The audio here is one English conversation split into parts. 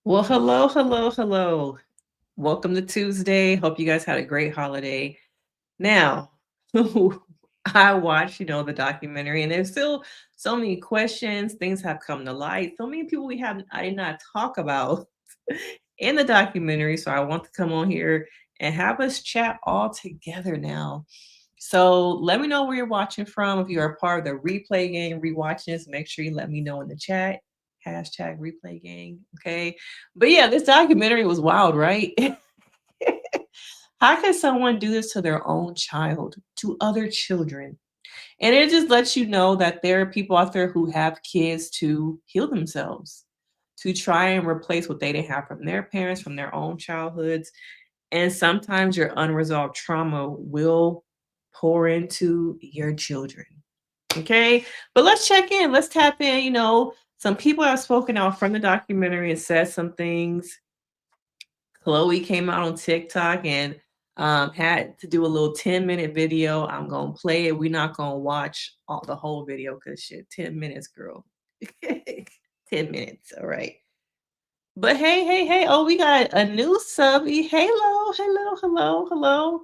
Well, hello, hello, hello. Welcome to Tuesday. Hope you guys had a great holiday. Now, I watched, the documentary, and there's still so many questions. Things have come to light. So many people I did not talk about in the documentary. So I want to come on here and have us chat all together now. So let me know where you're watching from. If you're a part of the replay gang, rewatching this, make sure you let me know in the chat. Hashtag replay gang. Okay. But yeah, this documentary was wild, right? How can someone do this to their own child, to other children? And it just lets you know that there are people out there who have kids to heal themselves, to try and replace what they didn't have from their parents, from their own childhoods. And sometimes your unresolved trauma will pour into your children. Okay. But let's check in. Let's tap in. Some people have spoken out from the documentary and said some things. Chloe came out on TikTok and had to do a little 10-minute video. I'm going to play it. We're not going to watch the whole video because shit, 10 minutes, girl. 10 minutes. All right. But hey, hey, hey. Oh, we got a new subby. Hello, hello, hello, hello.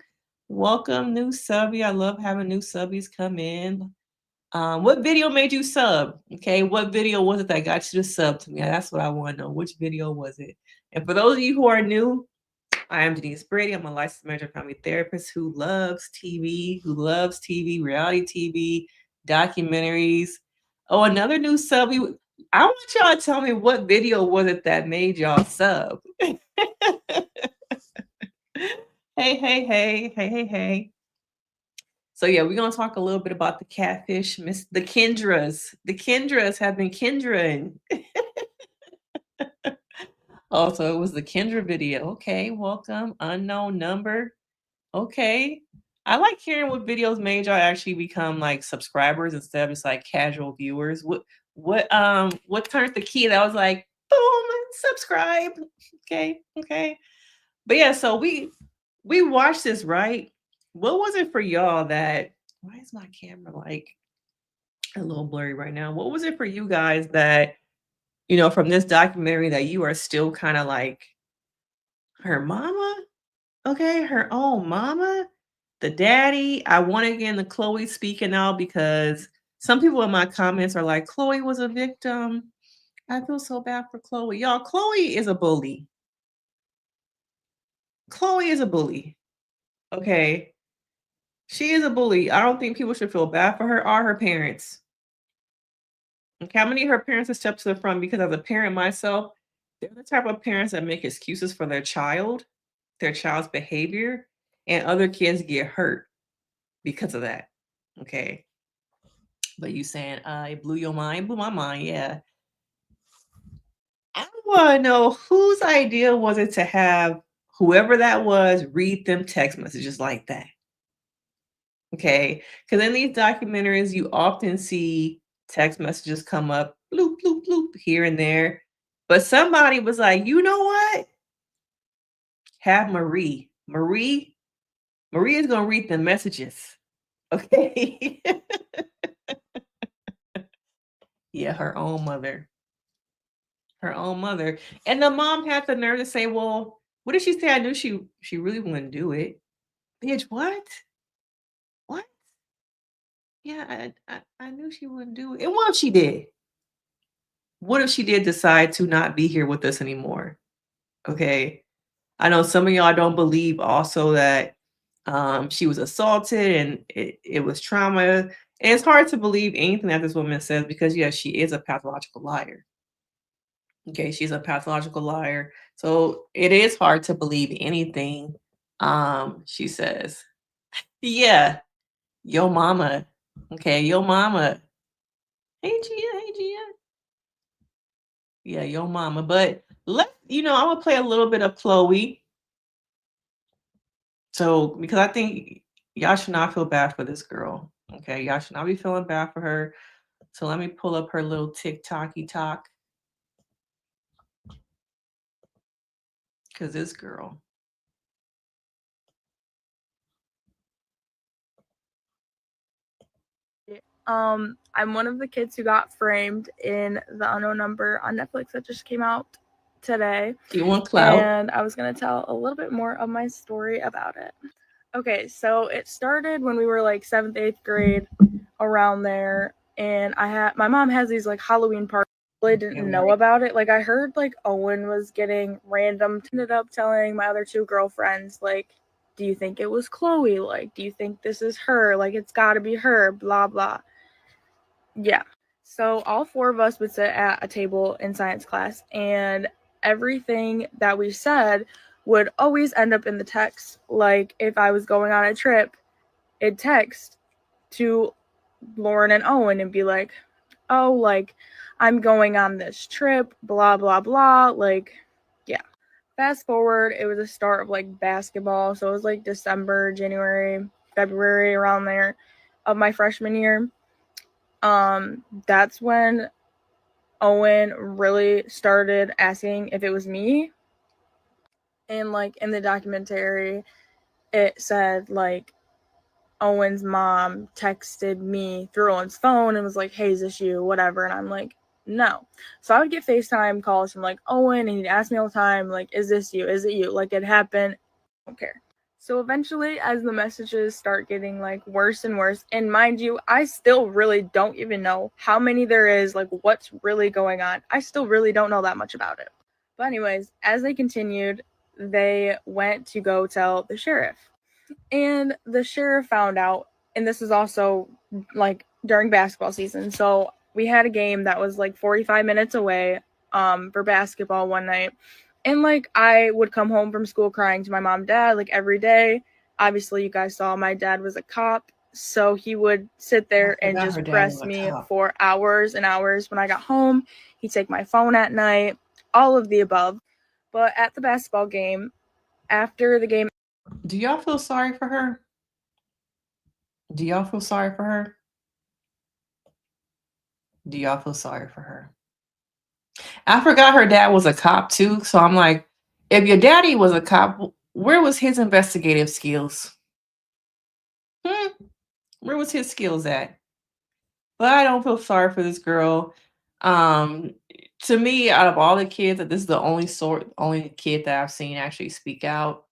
Welcome, new subby. I love having new subbies come in. What video made you sub? Okay, what video was it that got you to sub to me? That's what I want to know. Which video was it? And for those of you who are new, I am Denise Brady. I'm a licensed marriage and family therapist who loves TV, reality TV, documentaries. Oh, another new sub. I want y'all to tell me what video was it that made y'all sub. Hey, hey, hey, hey, hey, hey. So yeah, we're gonna talk a little bit about the catfish, the Kendras. The Kendras have been Kendraing. Oh, so it was the Kendra video. Okay, welcome. Unknown number. Okay. I like hearing what videos made y'all actually become like subscribers instead of just like casual viewers. What turned the key that was like, boom, subscribe. Okay, okay. But yeah, so we watched this, right? What was it for y'all that why is my camera like a little blurry right now? What was it for you guys that, from this documentary that you are still kind of like her mama? Okay, her own mama, the daddy. I want to get into Chloe speaking out because some people in my comments are like, Chloe was a victim. I feel so bad for Chloe. Y'all, Chloe is a bully. Chloe is a bully. Okay. She is a bully. I don't think people should feel bad for her or her parents. Okay, how many of her parents have stepped to the front? Because as a parent myself, they're the type of parents that make excuses for their child's behavior, and other kids get hurt because of that. Okay. But you saying it blew your mind, blew my mind, yeah. I want to know whose idea was it to have whoever that was read them text messages like that. Okay, because in these documentaries, you often see text messages come up, bloop, bloop, bloop, here and there. But somebody was like, you know what? Have Marie is going to read the messages. Okay. Yeah, her own mother. Her own mother. And the mom had the nerve to say, well, what did she say? I knew she really wouldn't do it. Bitch, what? What? Yeah, I knew she wouldn't do it. And what if she did? What if she did decide to not be here with us anymore? Okay. I know some of y'all don't believe also that she was assaulted and it was trauma. And it's hard to believe anything that this woman says because, yes, she is a pathological liar. Okay, she's a pathological liar. So it is hard to believe anything she says. Yeah, yo mama. Okay, yo mama. Hey Gia, hey Gia. Yeah, yo mama. But I'm gonna play a little bit of Chloe. So because I think y'all should not feel bad for this girl. Okay, y'all should not be feeling bad for her. So let me pull up her little TikToky talk. Cause this girl. I'm one of the kids who got framed in The Unknown Number on Netflix that just came out today. You want clout? And I was going to tell a little bit more of my story about it. Okay, so it started when we were like 7th, 8th grade, around there. And my mom has these like Halloween parties. I really didn't know about it. Like I heard like Owen was getting random. Ended up telling my other 2 girlfriends, like, do you think it was Chloe? Like, do you think this is her? Like, it's got to be her, blah, blah. Yeah. So all 4 of us would sit at a table in science class, and everything that we said would always end up in the text. Like, if I was going on a trip, it'd text to Lauren and Owen and be like, oh, like, I'm going on this trip, blah, blah, blah. Like, yeah. Fast forward, it was the start of like basketball. So it was like December, January, February, around there of my freshman year. That's when Owen really started asking if it was me. And like in the documentary, it said like Owen's mom texted me through Owen's phone and was like, hey, is this you? Whatever. And I'm like, no. So I would get FaceTime calls from like Owen, and he'd ask me all the time, like, is this you? Is it you? Like, it happened. I don't care. So eventually, as the messages start getting like worse and worse, and mind you, I still really don't even know how many there is, like what's really going on. I still really don't know that much about it. But anyways, as they continued, they went to go tell the sheriff. And the sheriff found out, and this is also like during basketball season. So we had a game that was like 45 minutes away for basketball one night. And like I would come home from school crying to my mom and dad like every day. Obviously, you guys saw my dad was a cop. So he would sit there and just press me for hours and hours. When I got home, he'd take my phone at night, all of the above. But at the basketball game, after the game, do y'all feel sorry for her? Do y'all feel sorry for her? Do y'all feel sorry for her? I forgot her dad was a cop too. So I'm like, if your daddy was a cop, where was his investigative skills? Where was his skills at? But I don't feel sorry for this girl. To me, out of all the kids, that this is the only kid that I've seen actually speak out.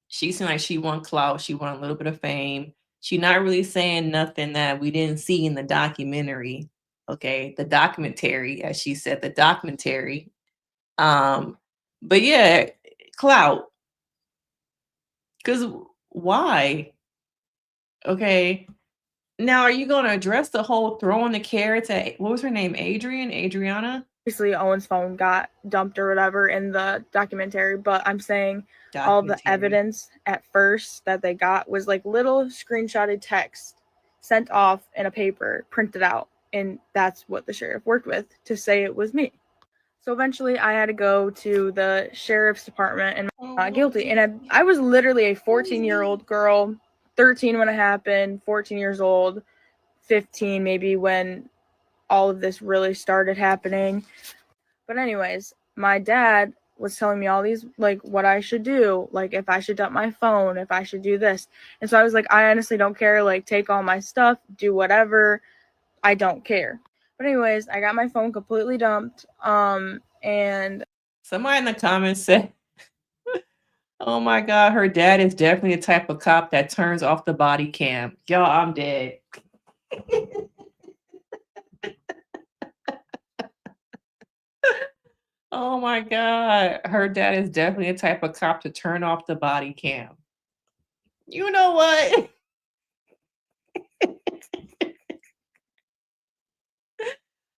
She seemed like she won clout. She won a little bit of fame. She not really saying nothing that we didn't see in the documentary. Okay, the documentary, as she said, the documentary. But yeah, clout. Because why? Okay. Now, are you going to address the whole throwing the carrots at, what was her name? Adriana? Obviously, Owen's phone got dumped or whatever in the documentary, but I'm saying all the evidence at first that they got was like little screenshotted text sent off in a paper, printed out, and that's what the sheriff worked with to say it was me. So eventually I had to go to the sheriff's department and not guilty. And I was literally a 14-year-old girl, 13 when it happened, 14 years old, 15 maybe when all of this really started happening. But anyways, my dad was telling me all these, like, what I should do, like, if I should dump my phone, if I should do this. And so I was like, I honestly don't care. Like, take all my stuff, do whatever. I don't care. But anyways, I got my phone completely dumped. And somebody in the comments said, oh my God, her dad is definitely the type of cop that turns off the body cam. Y'all, I'm dead. Oh my God. Her dad is definitely the type of cop to turn off the body cam. You know what?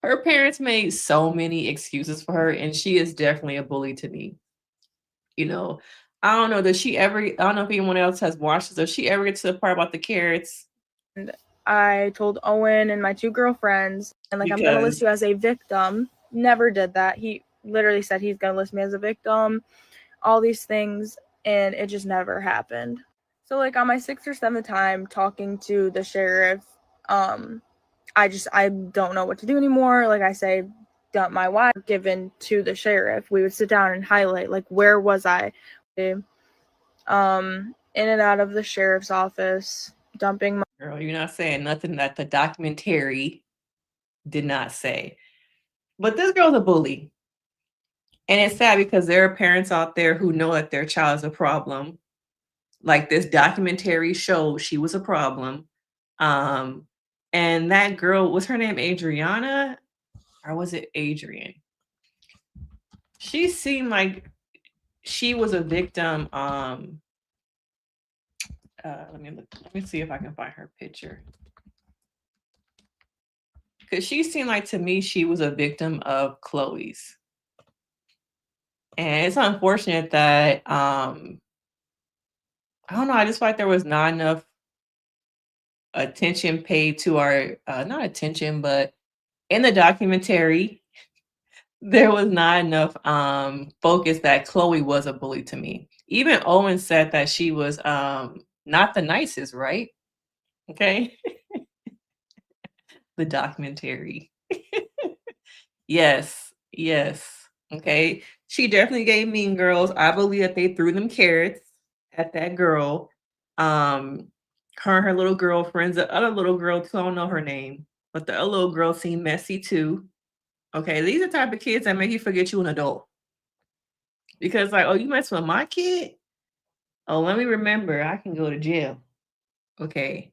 Her parents made so many excuses for her, and she is definitely a bully to me. You know, I don't know. I don't know if anyone else has watched this. Does she ever get to the part about the carrots? And I told Owen and my 2 girlfriends, and like, I'm going to list you as a victim. Never did that. He literally said he's going to list me as a victim, all these things, and it just never happened. So like on my 6th or 7th time talking to the sheriff, I don't know what to do anymore. Like I say, dump my wife given to the sheriff. We would sit down and highlight like where was I, in and out of the sheriff's office, dumping my girl. You're not saying nothing that the documentary did not say. But this girl's a bully. And it's sad because there are parents out there who know that their child is a problem. Like this documentary showed she was a problem. Um, and that girl, was her name Adriana? Or was it Adrian? She seemed like she was a victim. Let me see if I can find her picture. Because she seemed like to me she was a victim of Chloe's. And it's unfortunate that I don't know, I just feel like there was not enough attention paid to our not attention, but in the documentary, there was not enough focus that Chloe was a bully to me. Even Owen said that she was not the nicest, right? Okay. The documentary. Yes, yes. Okay. She definitely gave Mean Girls. I believe that they threw them carrots at that girl. Um, her and her little girlfriends, the other little girl too, I don't know her name, but the other little girl seemed messy too. Okay, these are the type of kids that make you forget you an adult. Because like, oh, you mess with my kid? Oh, let me remember, I can go to jail. Okay.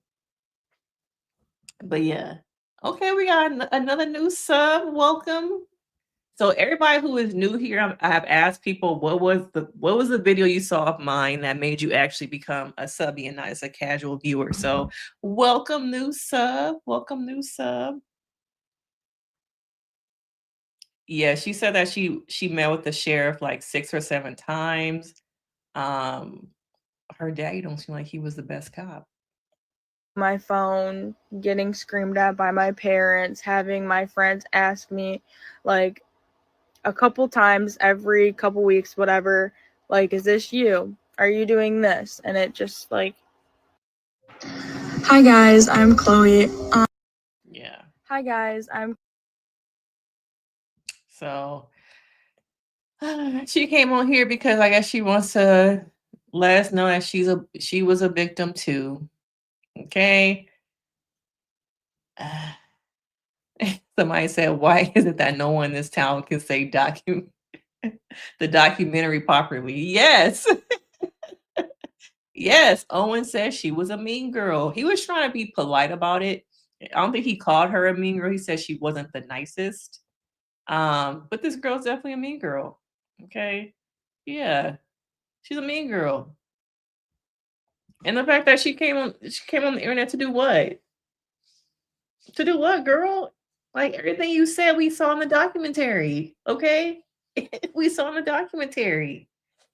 But yeah. Okay, we got another new sub. Welcome. So everybody who is new here, I have asked people what was the video you saw of mine that made you actually become a subby and not as a casual viewer. So welcome new sub. Welcome new sub. Yeah, she said that she met with the sheriff like 6 or 7 times. Um, her daddy don't seem like he was the best cop. My phone, getting screamed at by my parents, having my friends ask me like a couple times every couple weeks, whatever, like, is this you? Are you doing this? And it just like, hi guys, I'm Chloe. Yeah. Hi guys, I'm So she came on here because I guess she wants to let us know that she was a victim too. Okay. Somebody said, why is it that no one in this town can say the documentary properly? Yes. Yes. Owen says she was a mean girl. He was trying to be polite about it. I don't think he called her a mean girl. He said she wasn't the nicest. But this girl's definitely a mean girl. Okay. Yeah. She's a mean girl. And the fact that she came on the internet to do what? To do what, girl? Like everything you said, we saw in the documentary. Okay, we saw in the documentary.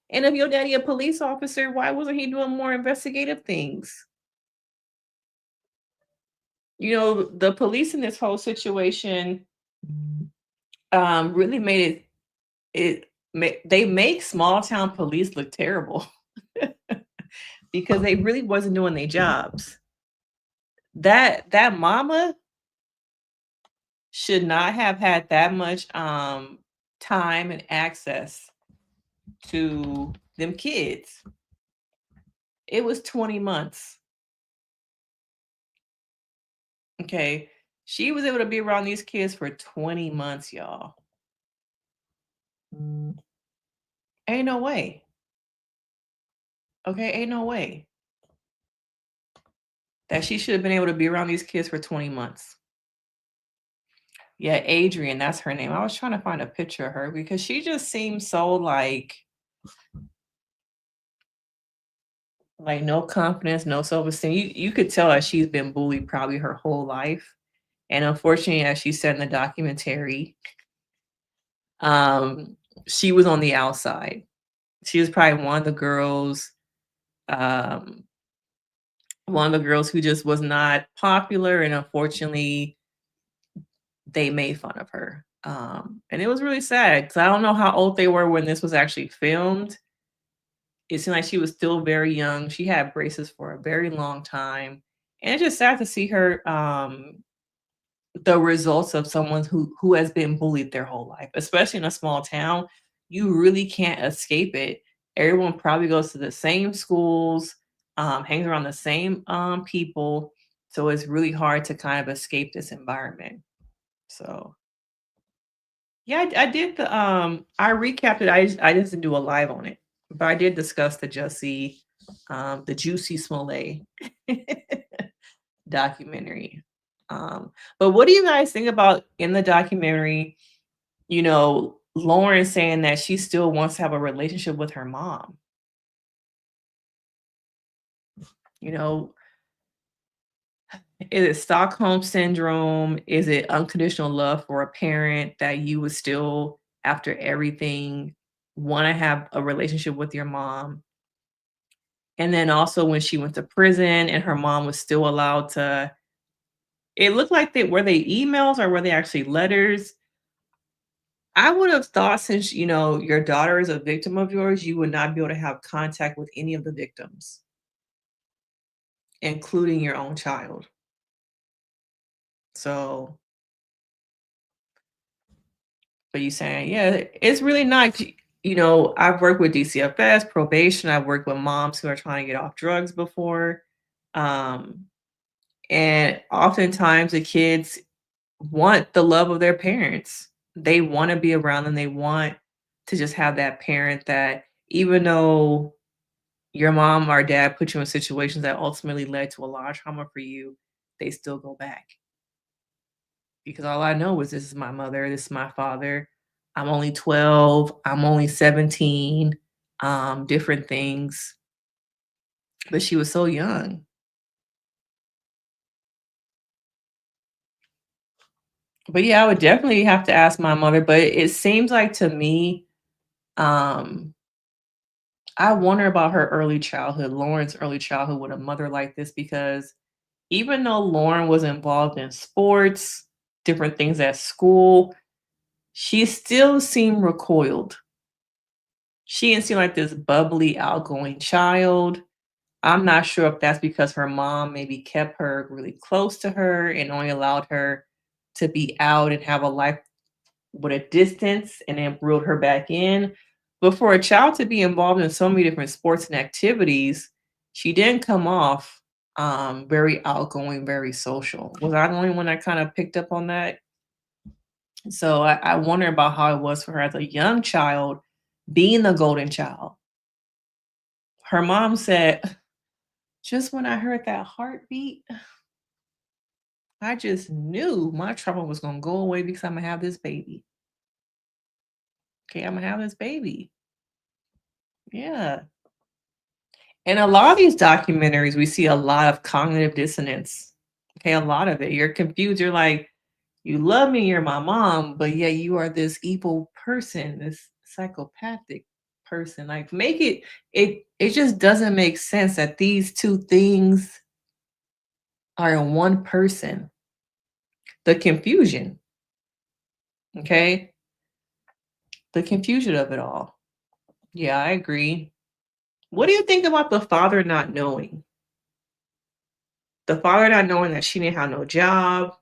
And if your daddy a police officer, why wasn't he doing more investigative things? You know, the police in this whole situation really made they make small town police look terrible because they really wasn't doing their jobs. That mama should not have had that much time and access to them kids. It was 20 months. Okay. She was able to be around these kids for 20 months, y'all. Ain't no way. Okay, ain't no way that she should have been able to be around these kids for 20 months. Yeah, Adrian, that's her name. I was trying to find a picture of her because she just seems so like no confidence, no self-esteem. You could tell that she's been bullied probably her whole life. And unfortunately, as she said in the documentary, she was on the outside. She was probably um, one of the girls who just was not popular, and unfortunately, they made fun of her. And it was really sad because I don't know how old they were when this was actually filmed. It seemed like she was still very young. She had braces for a very long time, and it's just sad to see her the results of someone who has been bullied their whole life, especially in a small town. You really can't escape it. Everyone probably goes to the same schools, hangs around the same people, so it's really hard to kind of escape this environment. So Yeah, I did I recapped it. I just didn't do a live on it. But I did discuss the Juicy Smollett documentary. But what do you guys think about in the documentary, Lauren saying that she still wants to have a relationship with her mom? You know, is it Stockholm syndrome? Is it unconditional love for a parent that you would still, after everything, want to have a relationship with your mom? And then also when she went to prison and her mom was still allowed to, it looked like they emails or were they actually letters? I would have thought since your daughter is a victim of yours, you would not be able to have contact with any of the victims, including your own child. So, but you saying, yeah, it's really not. I've worked with DCFS, probation. I've worked with moms who are trying to get off drugs before. Um, and oftentimes the kids want the love of their parents. They want to be around them. They want to just have that parent that even though your mom or dad put you in situations that ultimately led to a lot of trauma for you, they still go back. Because all I know is this is my mother, this is my father. I'm only 12, I'm only 17, different things. But she was so young. But yeah, I would definitely have to ask my mother. But it seems like to me, um, I wonder about her early childhood, Lauren's early childhood with a mother like this, because even though Lauren was involved in sports, different things at school, she still seemed recoiled. She didn't seem like this bubbly, outgoing child. I'm not sure if that's because her mom maybe kept her really close to her and only allowed her to be out and have a life with a distance and then reeled her back in. But for a child to be involved in so many different sports and activities, she didn't come off very outgoing, very social. Was I the only one that kind of picked up on that? So I wonder about how it was for her as a young child, being the golden child. Her mom said, just when I heard that heartbeat, I just knew my trouble was going to go away because I'm going to have this baby. Okay, I'm going to have this baby. Yeah. And a lot of these documentaries, we see a lot of cognitive dissonance. Okay, a lot of it. You're confused. You're like, you love me, you're my mom, but yeah, you are this evil person, this psychopathic person. Like, make it just doesn't make sense that these two things are in one person. The confusion, okay? The confusion of it all. Yeah, I agree. What do you think about the father not knowing? The father not knowing that she didn't have no job.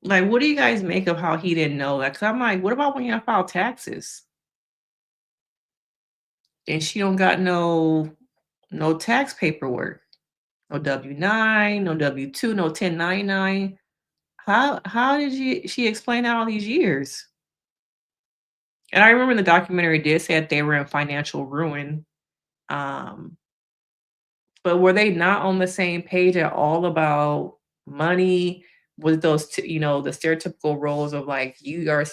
Like, what do you guys make of how he didn't know that? Because I'm like, what about when you file taxes and she don't got no tax paperwork, no W-9, no W-2, no 1099? How did she explain that all these years? And I remember the documentary did say that they were in financial ruin. Um, but were they not on the same page at all about money? Was those the stereotypical roles of like you are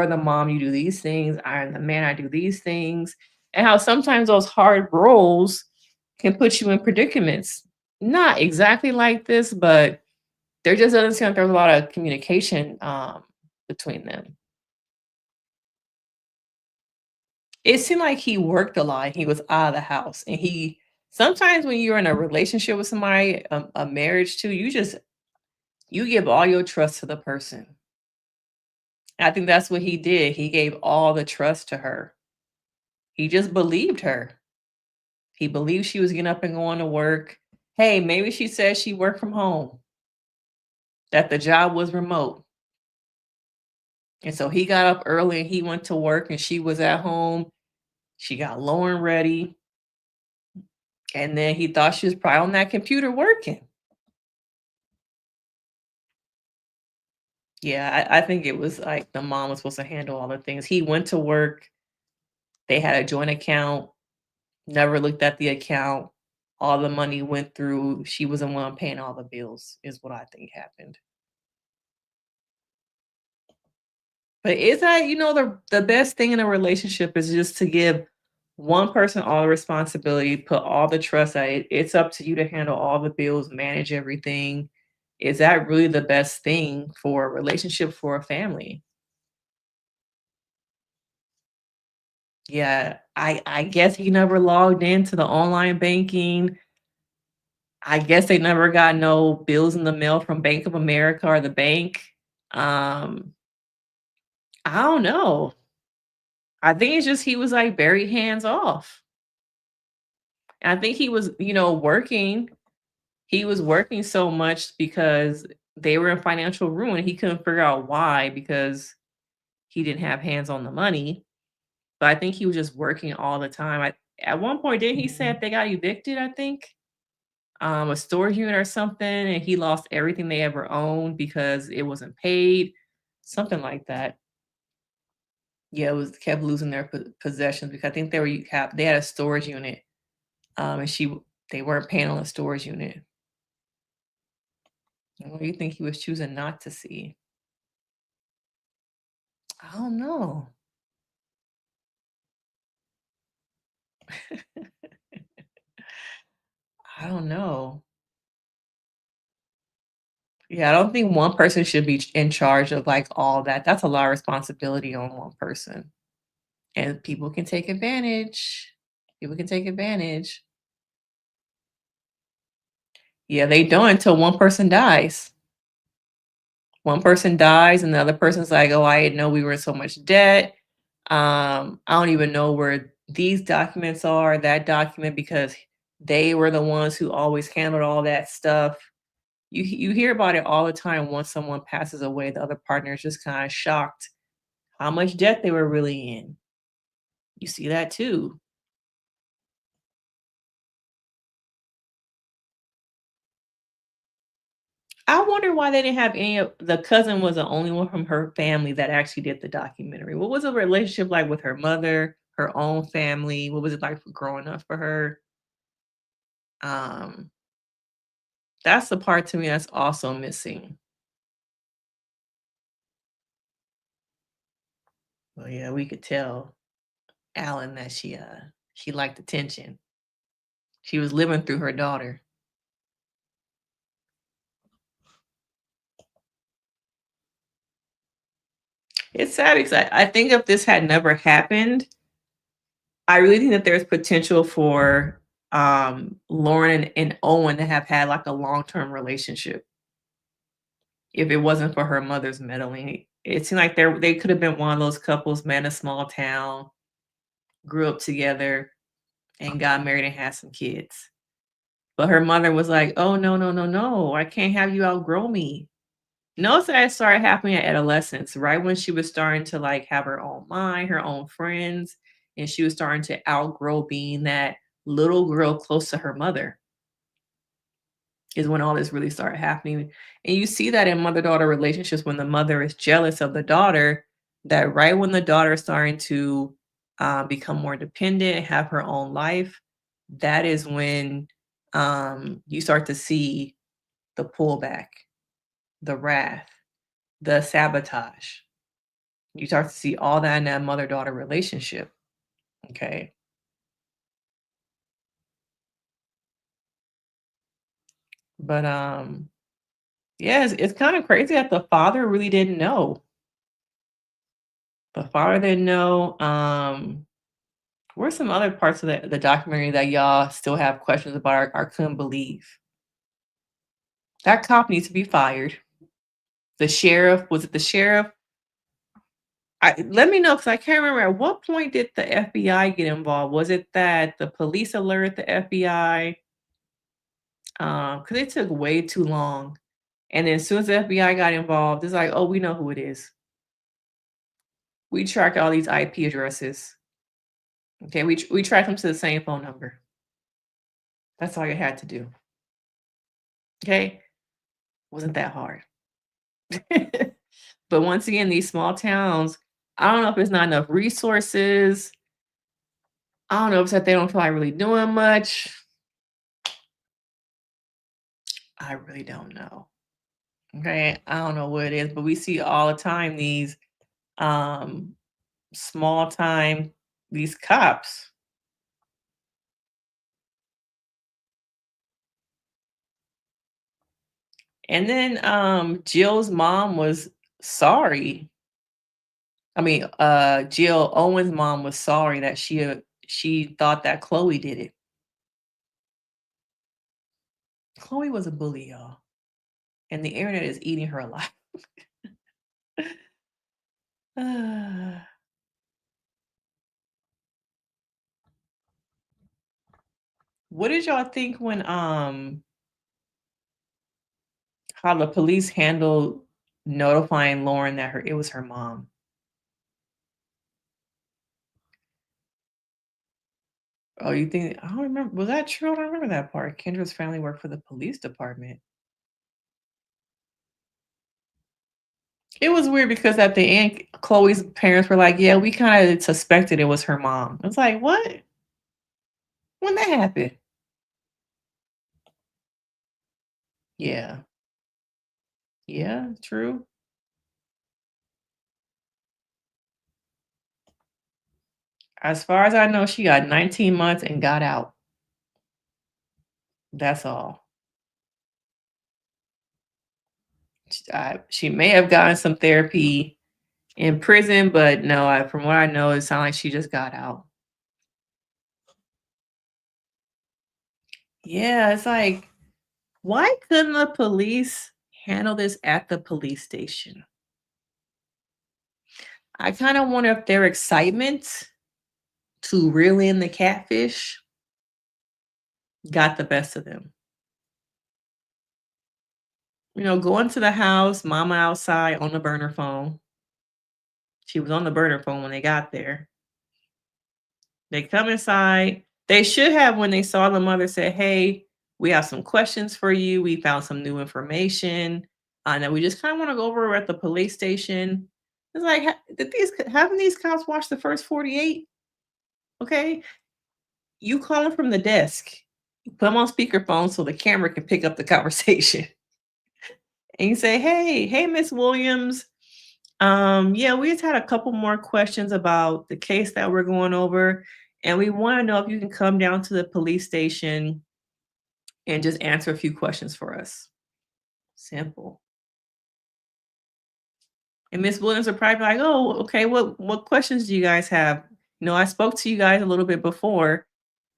the mom, you do these things, I am the man, I do these things, and how sometimes those hard roles can put you in predicaments. Not exactly like this, but there just doesn't seem like there's a lot of communication between them. It seemed like he worked a lot. He was out of the house, and he sometimes when you're in a relationship with somebody, a marriage too, you give all your trust to the person. I think that's what he did. He gave all the trust to her. He just believed her. He believed she was getting up and going to work. Hey, maybe she said she worked from home, that the job was remote. And so he got up early and he went to work and she was at home. She got Lauren ready. And then he thought she was probably on that computer working. Yeah, I think it was like the mom was supposed to handle all the things. He went to work, they had a joint account, never looked at the account. All the money went through. She was the one paying all the bills, is what I think happened. But is that, the best thing in a relationship is just to give one person all the responsibility, put all the trust that it's up to you to handle all the bills, manage everything. Is that really the best thing for a relationship, for a family? Yeah, I guess he never logged into the online banking. I guess they never got no bills in the mail from Bank of America or the bank. Um, I don't know. I think it's just he was like very hands off. I think he was, working. He was working so much because they were in financial ruin. He couldn't figure out why because he didn't have hands on the money. But I think he was just working all the time. At one point, did he say they got evicted? I think a storage unit or something, and he lost everything they ever owned because it wasn't paid, something like that. Yeah, it was kept losing their possessions because I think they had a storage unit, and they weren't paying on the storage unit. What do you think he was choosing not to see? I don't know. I don't know. Yeah, I don't think one person should be in charge of like all that. That's a lot of responsibility on one person. And people can take advantage. People can take advantage. Yeah, they don't until one person dies. One person dies and the other person's like, "Oh, I didn't know we were in so much debt. I don't even know where these documents are, that document, because they were the ones who always handled all that stuff." You hear about it all the time. Once someone passes away, the other partner is just kind of shocked how much debt they were really in. You see that too. I wonder why they didn't have any of the cousin was the only one from her family that actually did the documentary. What was the relationship like with her mother, her own family? What was it like for growing up for her? Um, that's the part to me that's also missing. Well, yeah, we could tell Alan that she liked attention. She was living through her daughter. It's sad because I think if this had never happened, I really think that there's potential for Lauren and Owen to have had like a long-term relationship if it wasn't for her mother's meddling. It seemed like they could have been one of those couples met in a small town, grew up together, and got married and had some kids. But her mother was like, "Oh, no, no, no, no, I can't have you outgrow me." Notice that it started happening at adolescence, right when she was starting to like have her own mind, her own friends, and she was starting to outgrow being that little girl close to her mother, is when all this really started happening. And you see that in mother-daughter relationships when the mother is jealous of the daughter, that right when the daughter is starting to become more dependent, have her own life, that is when you start to see the pullback, the wrath, the sabotage. You start to see all that in that mother-daughter relationship. Okay. But yeah, it's kind of crazy that the father really didn't know. The father didn't know. What are some other parts of the documentary that y'all still have questions about or couldn't believe? That cop needs to be fired. The sheriff, was it the sheriff? Let me know because I can't remember at what point did the FBI get involved? Was it that the police alerted the FBI? Because it took way too long. And then as soon as the FBI got involved, it's like, oh, we know who it is. We track all these IP addresses. Okay, we track them to the same phone number. That's all you had to do. Okay, wasn't that hard. But once again, these small towns, I don't know if it's not enough resources. I don't know if it's that they don't feel like really doing much. I really don't know. Okay. I don't know what it is, but we see all the time these um small time these cops. And then Jill's mom was sorry. I mean, Jill Owen's mom was sorry that she thought that Chloe did it. Chloe was a bully, y'all, and the internet is eating her alive. What did y'all think when how the police handled notifying Lauren that it was her mom? Oh, you think I don't remember. Was that true? I don't remember that part. Kendra's family worked for the police department. It was weird because at the end, Chloe's parents were like, "Yeah, we kind of suspected it was her mom." It's like, what? When that happened? Yeah, yeah, true. As far as I know, she got 19 months and got out. That's all. She may have gotten some therapy in prison, but no, from what I know, it sounds like she just got out. Yeah, it's like, why couldn't the police handle this at the police station? I kind of wonder if their excitement to reel in the catfish got the best of them. Going to the house, mama outside on the burner phone. She was on the burner phone when they got there. They come inside. They should have, when they saw the mother, said, "Hey, we have some questions for you. We found some new information that we just kind of want to go over at the police station." It's like, haven't these cops watched the first 48? Okay, you call them from the desk. You put them on speakerphone so the camera can pick up the conversation, and you say, "Hey, Miss Williams. Yeah, we just had a couple more questions about the case that we're going over, and we want to know if you can come down to the police station and just answer a few questions for us." Simple. And Miss Williams are probably like, "Oh, okay. What questions do you guys have? I spoke to you guys a little bit before.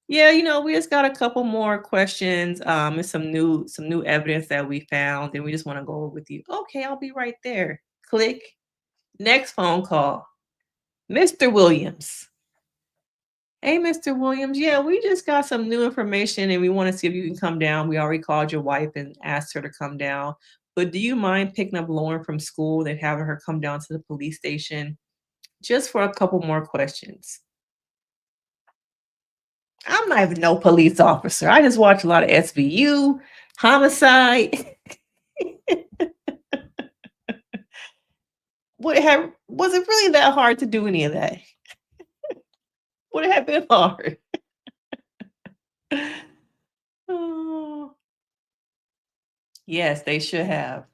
Yeah, we just got a couple more questions. And some new evidence that we found, and we just want to go over with you." Okay, I'll be right there. Click. Next phone call. Mr. Williams. "Hey, Mr. Williams. Yeah, we just got some new information and we want to see if you can come down. We already called your wife and asked her to come down. But do you mind picking up Lauren from school and having her come down to the police station just for a couple more questions?" I'm not even no police officer. I just watch a lot of SVU, homicide. Was it really that hard to do any of that? Would it have been hard? Oh, yes, they should have.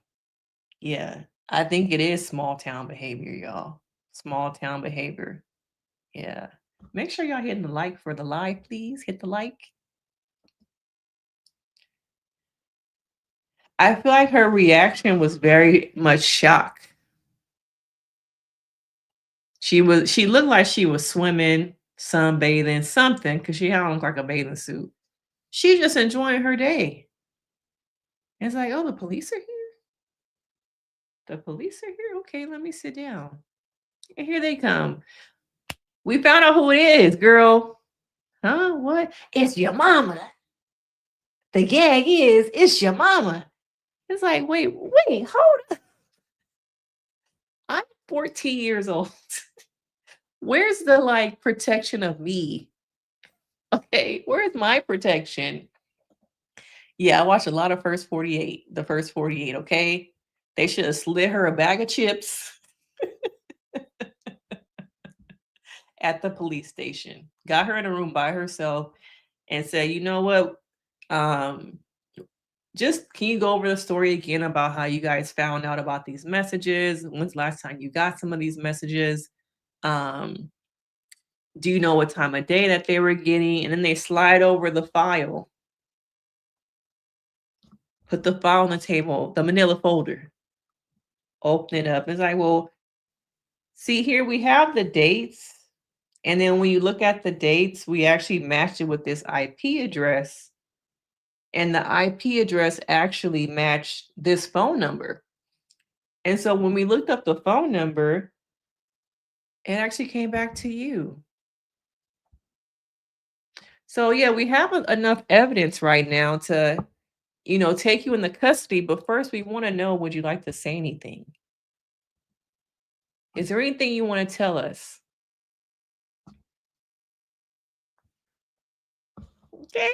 Yeah, I think it is small town behavior, y'all. Small town behavior. Yeah. Make sure y'all hitting the like for the live, please. Hit the like. I feel like her reaction was very much shock. She looked like she was swimming, sunbathing, something, because she had on like a bathing suit. She's just enjoying her day. It's like, oh, the police are here? The police are here? Okay, let me sit down. And here they come. We found out who it is, girl. Huh? What? It's your mama. The gag is, it's your mama. It's like, wait, hold on. I'm 14 years old. Where's the protection of me? Okay, where's my protection? Yeah, I watched a lot of the first 48, okay? They should have slid her a bag of chips at the police station. Got her in a room by herself and said, "You know what? Um, just can you go over the story again about how you guys found out about these messages? When's the last time you got some of these messages? Um, do you know what time of day that they were getting?" And then they slide over the file, put the file on the table, the manila folder, open it up. It's like, well, see here we have the dates. And then when you look at the dates, we actually matched it with this IP address. And the IP address actually matched this phone number. And so when we looked up the phone number, it actually came back to you. So yeah, we have enough evidence right now to, take you into custody. But first, we want to know, would you like to say anything? Is there anything you want to tell us? Okay.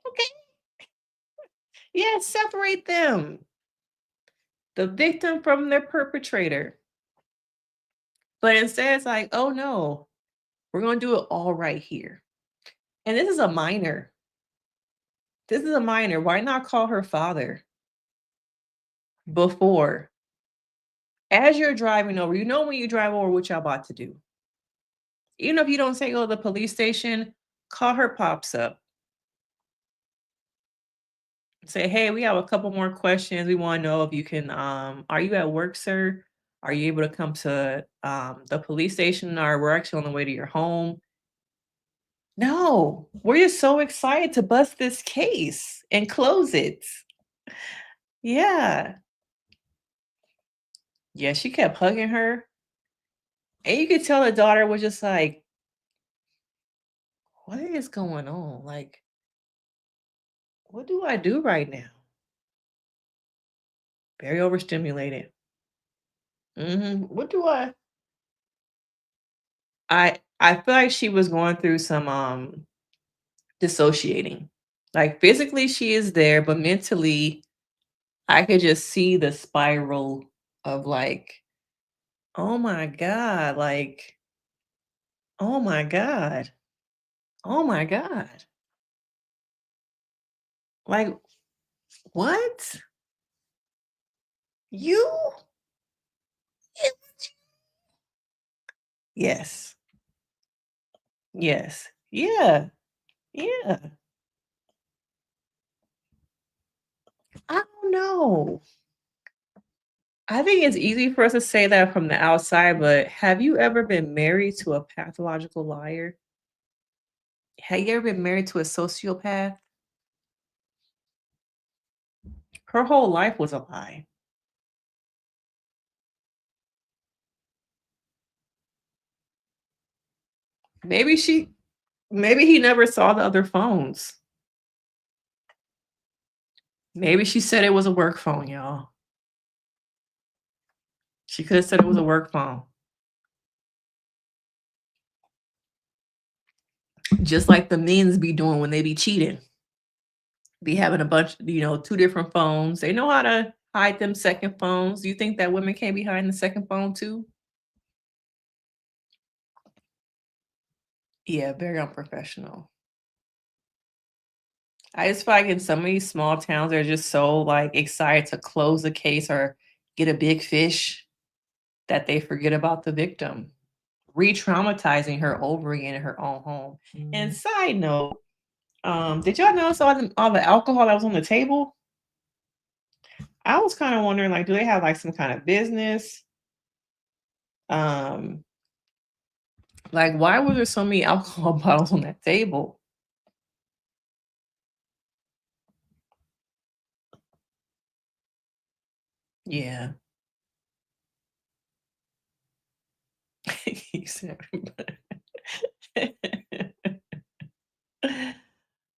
Okay. Yeah, separate them. The victim from their perpetrator. But instead, it's like, oh no, we're going to do it all right here. And this is a minor. This is a minor. Why not call her father before? As you're driving over, when you drive over what y'all about to do. Even if you don't say go to the police station, call her pops up. Say, hey, we have a couple more questions. We want to know if you can, are you at work, sir? Are you able to come to the police station, or we're actually on the way to your home? No, we're just so excited to bust this case and close it. Yeah. Yeah, she kept hugging her. And you could tell the daughter was just like, what is going on? Like, what do I do right now? Very overstimulated. What do I feel like she was going through some dissociating. Like physically she is there, but mentally I could just see the spiral of like, oh my God, like, oh my God, oh my God. Like, what? You? Yes. Yes. Yeah. Yeah. I don't know. I think it's easy for us to say that from the outside, but have you ever been married to a pathological liar? Have you ever been married to a sociopath? Her whole life was a lie. Maybe maybe he never saw the other phones. Maybe she said it was a work phone, y'all. She could have said it was a work phone. Just like the men's be doing when they be cheating. Be having a bunch, two different phones. They know how to hide them second phones. You think that women can't be hiding the second phone too? Yeah, very unprofessional. I just feel like in some of these small towns, they're just so like excited to close a case or get a big fish that they forget about the victim, re-traumatizing her over again in her own home. And side note, did y'all notice all the alcohol that was on the table? I was kind of wondering, like, do they have like some kind of business? Um, like, why were there so many alcohol bottles on that table? Yeah. You said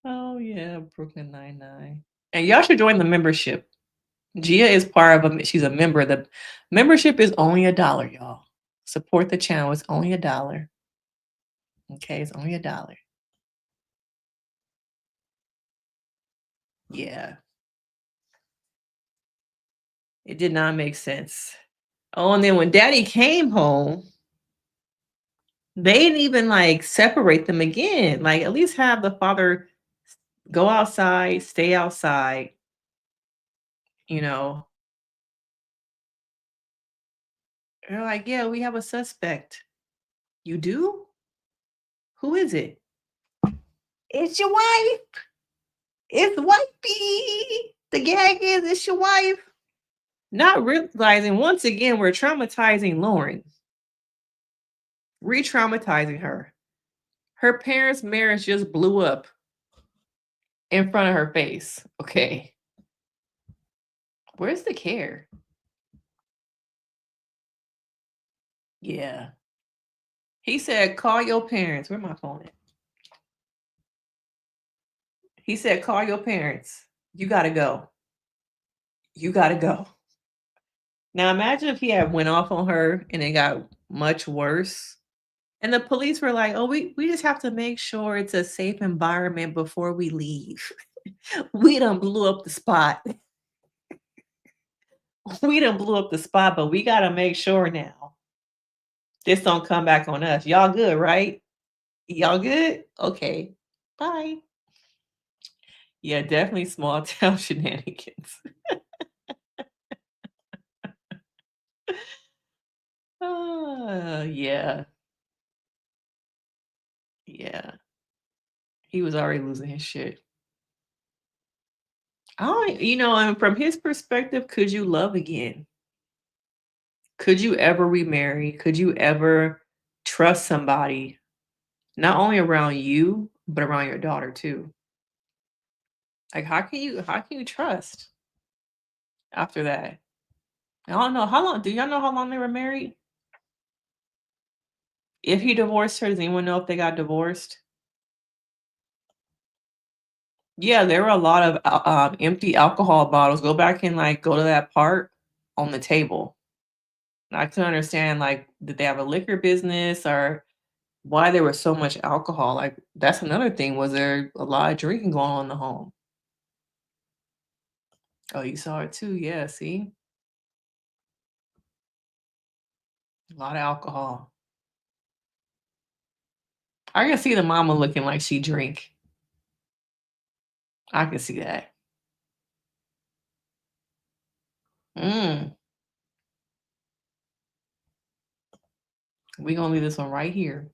oh yeah, Brooklyn Nine-Nine. And y'all should join the membership. Gia is part of she's a member. The membership is only $1, y'all. Support the channel. It's only $1. Okay, it's only $1. Yeah. It did not make sense. Oh, and then when daddy came home, they didn't even like separate them again. Like at least have the father go outside, stay outside, you know. They're like, yeah, we have a suspect. You do? Who is it? It's your wife. It's wifey. The gag is it's your wife. Not realizing once again we're traumatizing Lauren. Re-traumatizing her. Her parents' marriage just blew up in front of her face. Okay. Where's the care? Yeah. He said, call your parents. Where my phone at? He said, call your parents. You gotta go. You gotta go. Now imagine if he had went off on her and it got much worse. And the police were like, oh, we just have to make sure it's a safe environment before we leave. We done blew up the spot. We done blew up the spot, but we gotta make sure now. This don't come back on us. Y'all good, right? Y'all good? Okay. Bye. Yeah, definitely small town shenanigans. Yeah. Yeah. He was already losing his shit. And from his perspective, could you love again? Could you ever remarry? Could you ever trust somebody, not only around you, but around your daughter too? Like how can you trust after that? I don't know. How long do y'all know how long they were married? If he divorced her, does anyone know if they got divorced? Yeah, there were a lot of empty alcohol bottles. Go back and like go to that part on the table. I couldn't understand like did they have a liquor business or why there was so much alcohol? Like that's another thing. Was there a lot of drinking going on in the home? Oh, you saw it too. Yeah, see? A lot of alcohol. I can see the mama looking like she drink. I can see that. Mm. We gonna leave this one right here.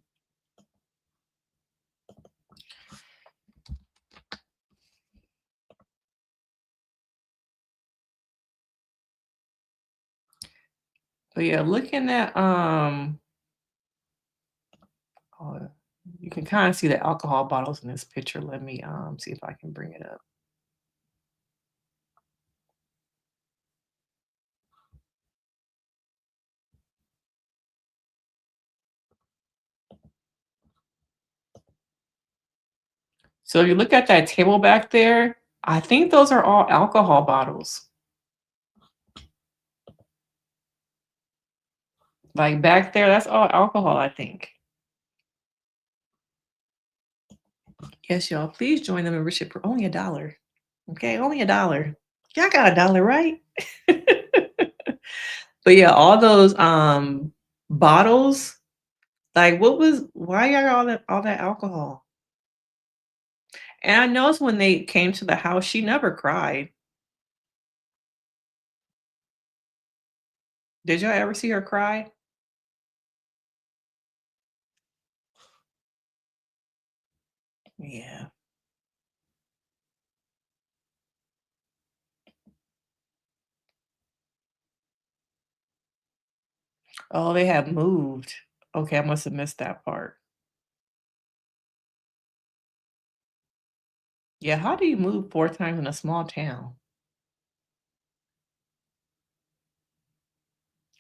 But yeah, looking at oh, you can kind of see the alcohol bottles in this picture. Let me see if I can bring it up. So if you look at that table back there, I think those are all alcohol bottles. Like back there, that's all alcohol, I think. Yes, y'all. Please join the membership for only $1. Okay, only $1. Y'all got $1, right? But yeah, all those bottles, like why y'all got all that alcohol? And I noticed when they came to the house, she never cried. Did y'all ever see her cry? Yeah. Oh, they have moved. Okay, I must have missed that part. Yeah, how do you move 4 times in a small town?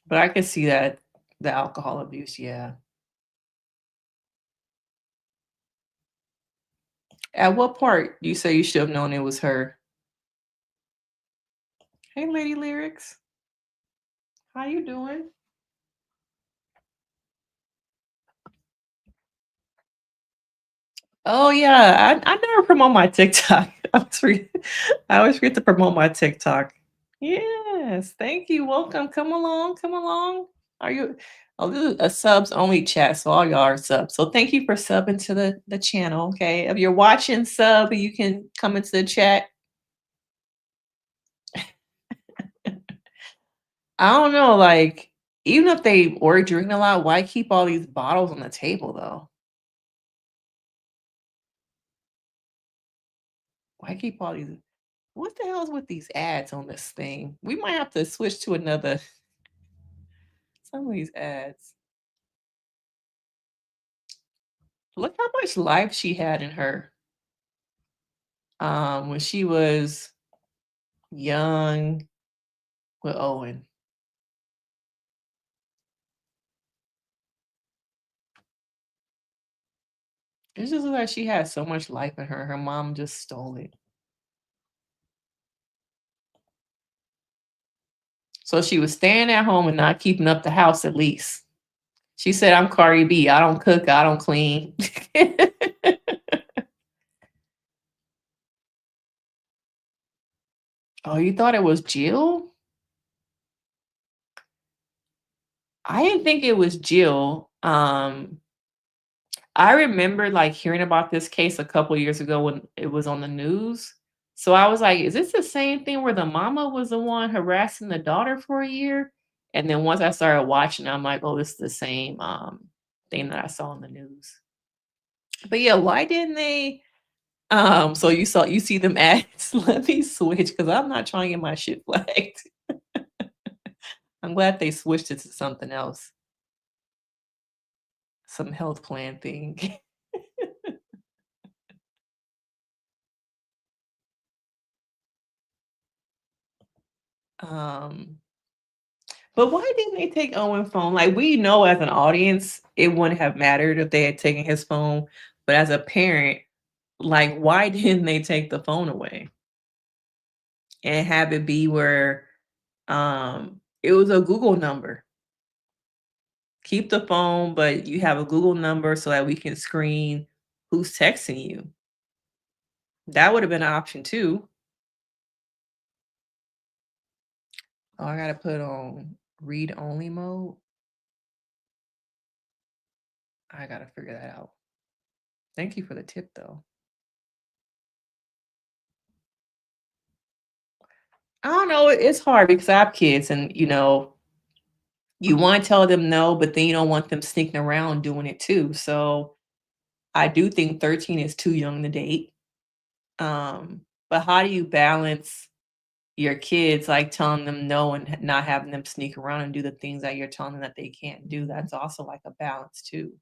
But I could see that the alcohol abuse, yeah. At what part you say you should have known it was her? Hey, Lady Lyrics. How you doing? Oh yeah, I never promote my TikTok. I always forget to promote my TikTok. Yeah. Yes, thank you. Welcome. Come along. Come along. Are you? Oh, this is a subs only chat, so all y'all are subs. So thank you for subbing to the channel. Okay, if you're watching sub, you can come into the chat. I don't know, like even if they were drinking a lot, why keep all these bottles on the table though? Why keep all these? What the hell is with these ads on this thing? We might have to switch to another. Some of these ads. Look how much life she had in her. When she was young with Owen. It just looks like she had so much life in her. Her mom just stole it. So she was staying at home and not keeping up the house at least. She said, I'm Cardi B. I don't cook, I don't clean. Oh, you thought it was Jill? I didn't think it was Jill. I remember like hearing about this case a couple years ago when it was on the news. So I was like, is this the same thing where the mama was the one harassing the daughter for a year? And then once I started watching, I'm like, oh, this is the same thing that I saw on the news. But yeah, why didn't they so you see them ads? Let me switch because I'm not trying to get my shit flagged. I'm glad they switched it to something else. Some health plan thing. um But why didn't they take Owen's phone? Like, we know as an audience, it wouldn't have mattered if they had taken his phone. But as a parent, like, why didn't they take the phone away and have it be where it was a Google number? Keep the phone, but you have a Google number so that we can screen who's texting you. That would have been an option too. Oh, I gotta put on read only mode. I gotta figure that out. Thank you for the tip though. I don't know, it's hard because I have kids and, you wanna tell them no, but then you don't want them sneaking around doing it too, so I do think 13 is too young to date, but how do you balance your kids, like, telling them no and not having them sneak around and do the things that you're telling them that they can't do? That's also, like, a balance too.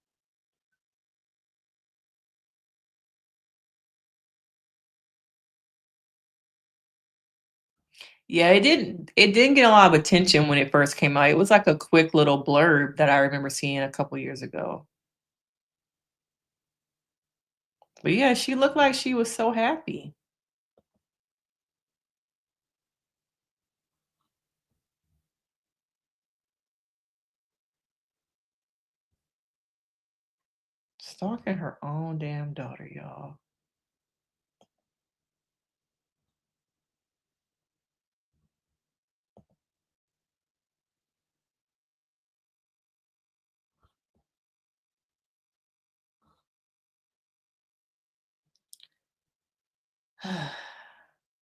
Yeah, it didn't get a lot of attention when it first came out. It was like a quick little blurb that I remember seeing a couple years ago. But yeah, she looked like she was so happy. Stalking her own damn daughter, y'all.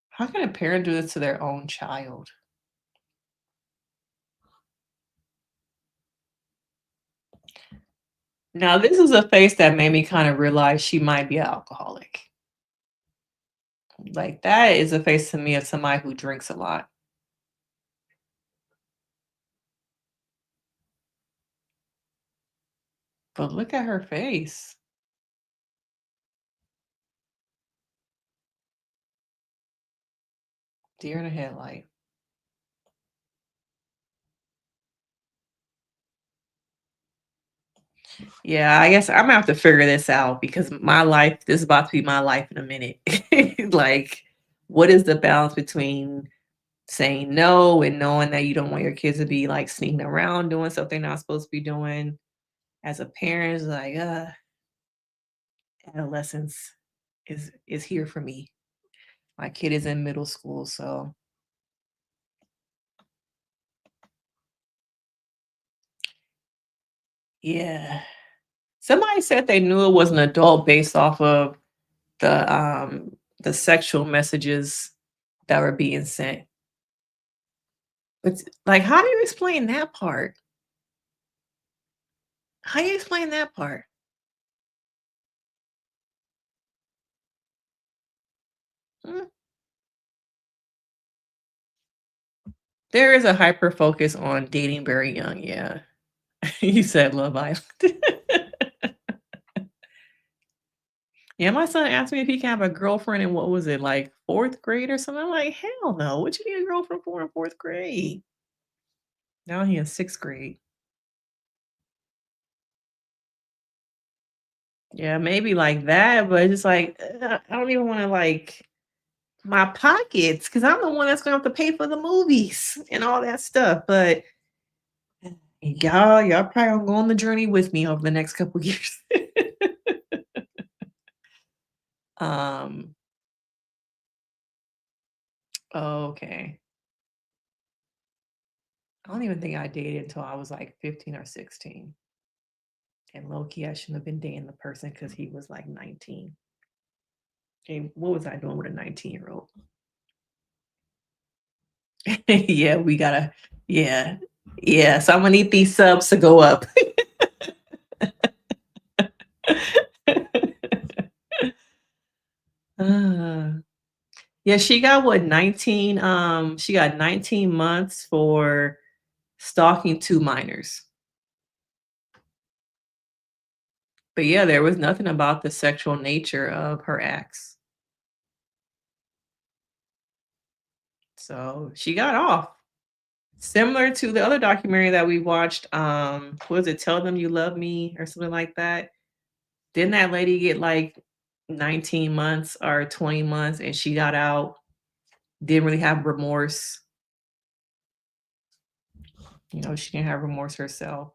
How can a parent do this to their own child? Now, this is a face that made me kind of realize she might be an alcoholic. Like, that is a face to me of somebody who drinks a lot. But look at her face. Deer in the headlight. Yeah, I guess I'm gonna have to figure this out because this is about to be my life in a minute. Like, what is the balance between saying no and knowing that you don't want your kids to be like sneaking around doing something they're not supposed to be doing? As a parent, it's like, adolescence is here for me. My kid is in middle school, so Yeah. Somebody said they knew it was an adult based off of the sexual messages that were being sent. But like, how do you explain that part? How do you explain that part? Mm. There is a hyper focus on dating very young. Yeah. You said Love Island. Yeah, my son asked me if he can have a girlfriend in what was it, like fourth grade or something. I'm like, hell no. What you need a girlfriend for in fourth grade? Now he in sixth grade. Yeah, maybe like that, but it's just like I don't even want to like my pockets because I'm the one that's gonna have to pay for the movies and all that stuff. But y'all probably gonna go on the journey with me over the next couple years. um, okay. I don't even think I dated until I was like 15 or 16. And low key, I shouldn't have been dating the person because he was like 19. And what was I doing with a 19-year-old? Yeah, we gotta, yeah. Yeah, so I'm gonna need these subs to go up. Uh, yeah, she got what 19 she got 19 months for stalking 2 minors. But yeah, there was nothing about the sexual nature of her acts. So she got off. Similar to the other documentary that we watched, was it Tell Them You Love Me or something like that? Didn't that lady get like 19 months or 20 months and she got out, didn't really have remorse. You know, she didn't have remorse herself.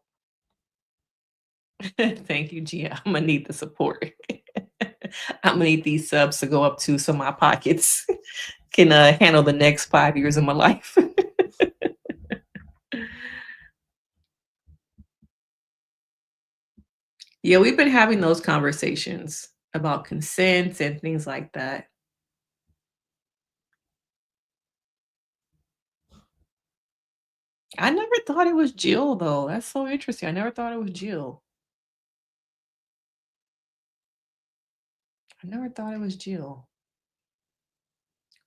Thank you, Gia. I'm gonna need the support. I'm gonna need these subs to go up too so my pockets can handle the next 5 years of my life. Yeah, we've been having those conversations about consent and things like that. I never thought it was Jill though. That's so interesting. I never thought it was Jill. I never thought it was Jill.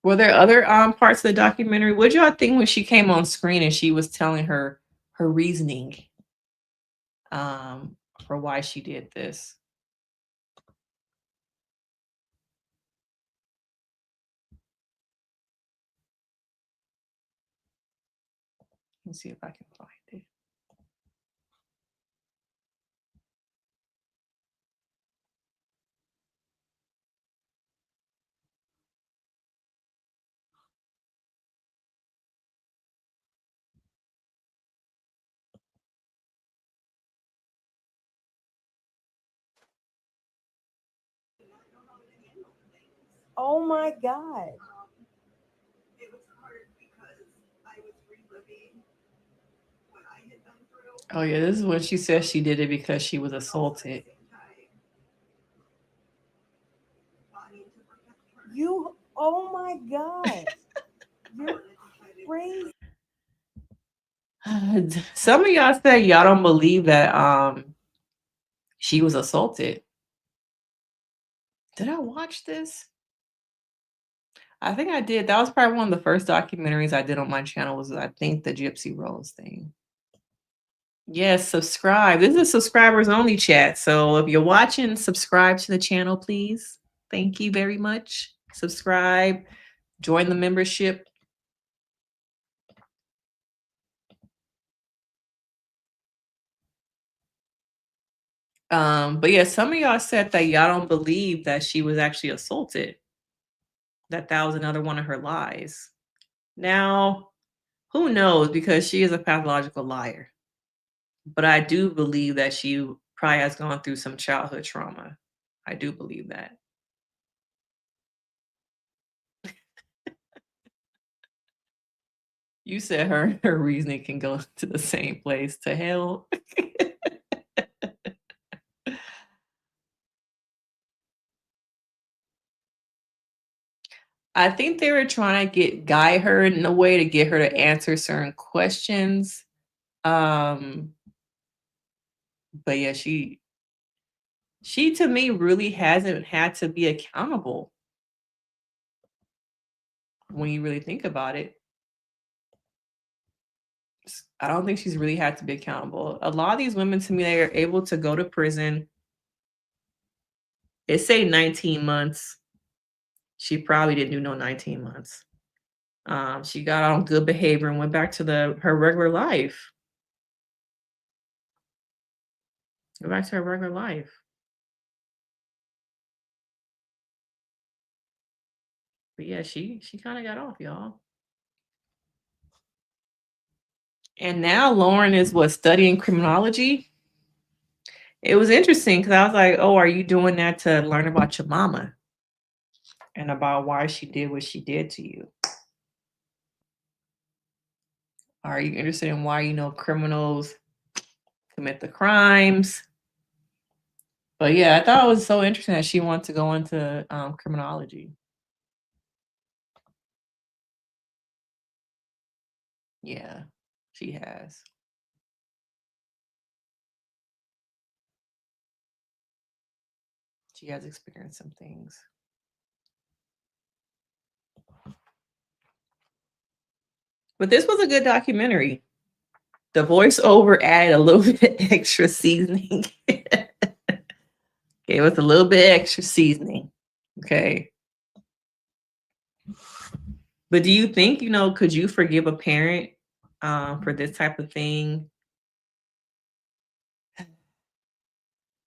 Were there other parts of the documentary? What did y'all think when she came on screen and she was telling her reasoning for why she did this? Let's see if I can find it. Oh my god. Oh yeah, this is when she says she did it because she was assaulted. You, oh my god. You're crazy. Some of y'all said y'all don't believe that she was assaulted. Did I watch this? I think I did. That was probably one of the first documentaries I did on my channel was I think the Gypsy Rose thing. Yes, subscribe. This is a subscribers only chat. So if you're watching, subscribe to the channel, please. Thank you very much. Subscribe, join the membership. But yeah, some of y'all said that y'all don't believe that she was actually assaulted, that was another one of her lies. Now, who knows? Because she is a pathological liar. But I do believe that she probably has gone through some childhood trauma. I do believe that. You said her reasoning can go to the same place, to hell. I think they were trying to guide her in a way to get her to answer certain questions. Um, but yeah, she to me really hasn't had to be accountable when you really think about it. I don't think she's really had to be accountable. A lot of these women to me, they are able to go to prison. It say 19 months. She probably didn't do no 19 months. She got on good behavior and went back to her regular life. Went back to her regular life. But yeah, she kind of got off, y'all. And now Lauren is studying criminology. It was interesting because I was like, oh, are you doing that to learn about your mama and about why she did what she did to you? Are you interested in why criminals commit the crimes? But yeah, I thought it was so interesting that she wanted to go into criminology. Yeah, she has. She has experienced some things. But this was a good documentary. The voiceover added a little bit extra seasoning. Gave us a little bit extra seasoning. Okay. But do you think, could you forgive a parent for this type of thing?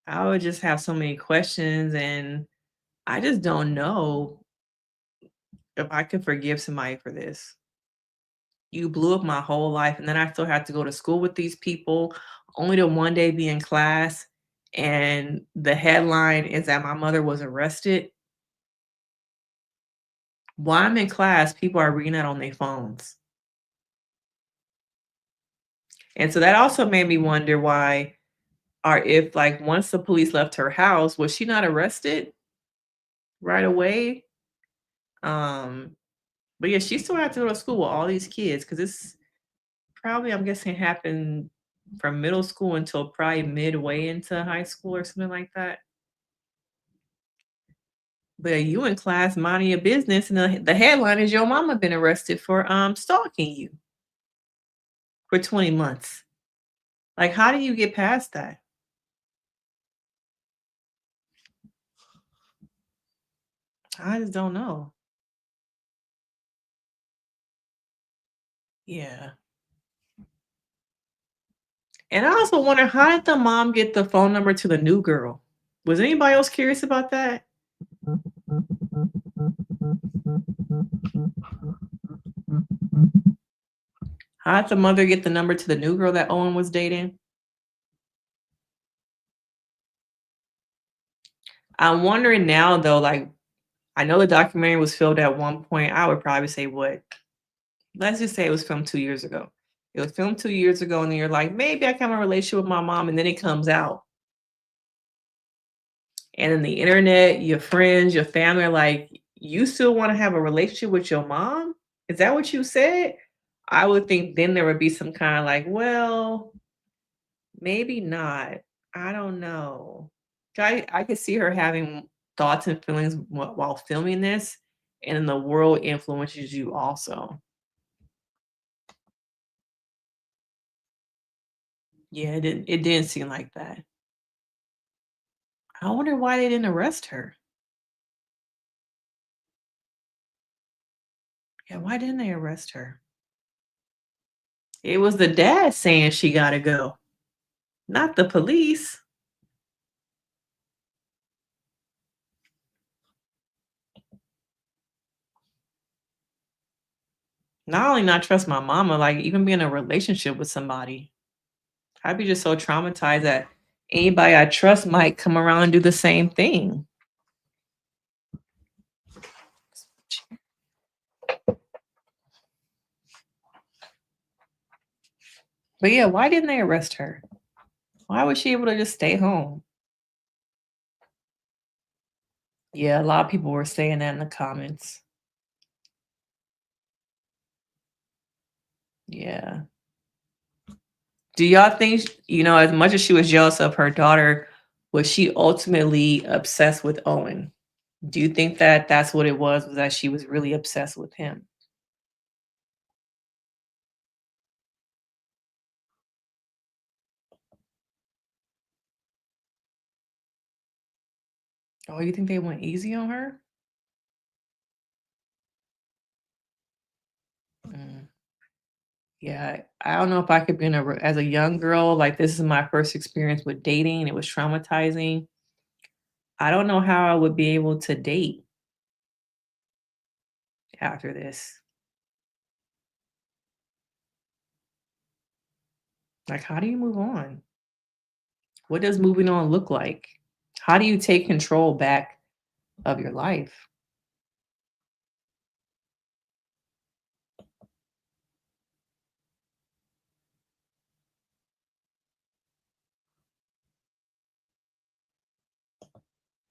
I would just have so many questions, and I just don't know if I could forgive somebody for this. You blew up my whole life, and then I still have to go to school with these people, only to one day be in class, and the headline is that my mother was arrested. While I'm in class, people are reading that on their phones. And so that also made me wonder why, or if like once the police left her house, was she not arrested right away? Um, but yeah, she still had to go to school with all these kids because it's probably, I'm guessing, happened from middle school until probably midway into high school or something like that. But you in class minding your business, and the headline is your mama been arrested for stalking you for 20 months. Like, how do you get past that? I just don't know. Yeah. And I also wonder, how did the mom get the phone number to the new girl? Was anybody else curious about that? How did the mother get the number to the new girl that Owen was dating? I'm wondering now though, like, I know the documentary was filmed at one point. I would probably say what? Let's just say it was filmed 2 years ago. It was filmed 2 years ago, and then you're like, maybe I can have a relationship with my mom, and then it comes out. And then the internet, your friends, your family are like, you still want to have a relationship with your mom? Is that what you said? I would think then there would be some kind of like, well, maybe not. I don't know. I could see her having thoughts and feelings while filming this, and then the world influences you also. Yeah, it didn't seem like that. I wonder why they didn't arrest her. Yeah, why didn't they arrest her? It was the dad saying she gotta go, not the police. Not only not trust my mama, like even be in a relationship with somebody. I'd be just so traumatized that anybody I trust might come around and do the same thing. But yeah, why didn't they arrest her? Why was she able to just stay home? Yeah, a lot of people were saying that in the comments. Yeah. Do y'all think, as much as she was jealous of her daughter, was she ultimately obsessed with Owen? Do you think that that's what it was that she was really obsessed with him? Oh, you think they went easy on her? Mm. Yeah, I don't know if I could be as a young girl, like this is my first experience with dating. It was traumatizing. I don't know how I would be able to date after this. Like, how do you move on? What does moving on look like? How do you take control back of your life?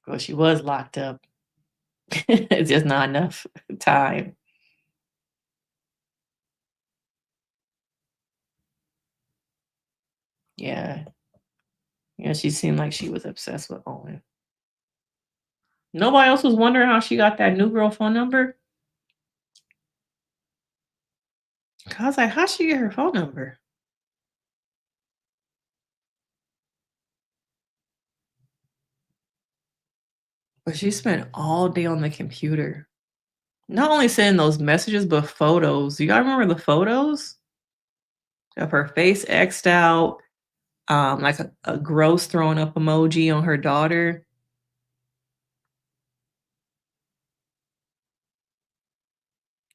Well, she was locked up. It's just not enough time. Yeah. Yeah, she seemed like she was obsessed with Owen. Nobody else was wondering how she got that new girl phone number? I was like, how'd she get her phone number? But she spent all day on the computer. Not only sending those messages, but photos. Do y'all remember the photos of her face X'd out? Like a gross throwing up emoji on her daughter.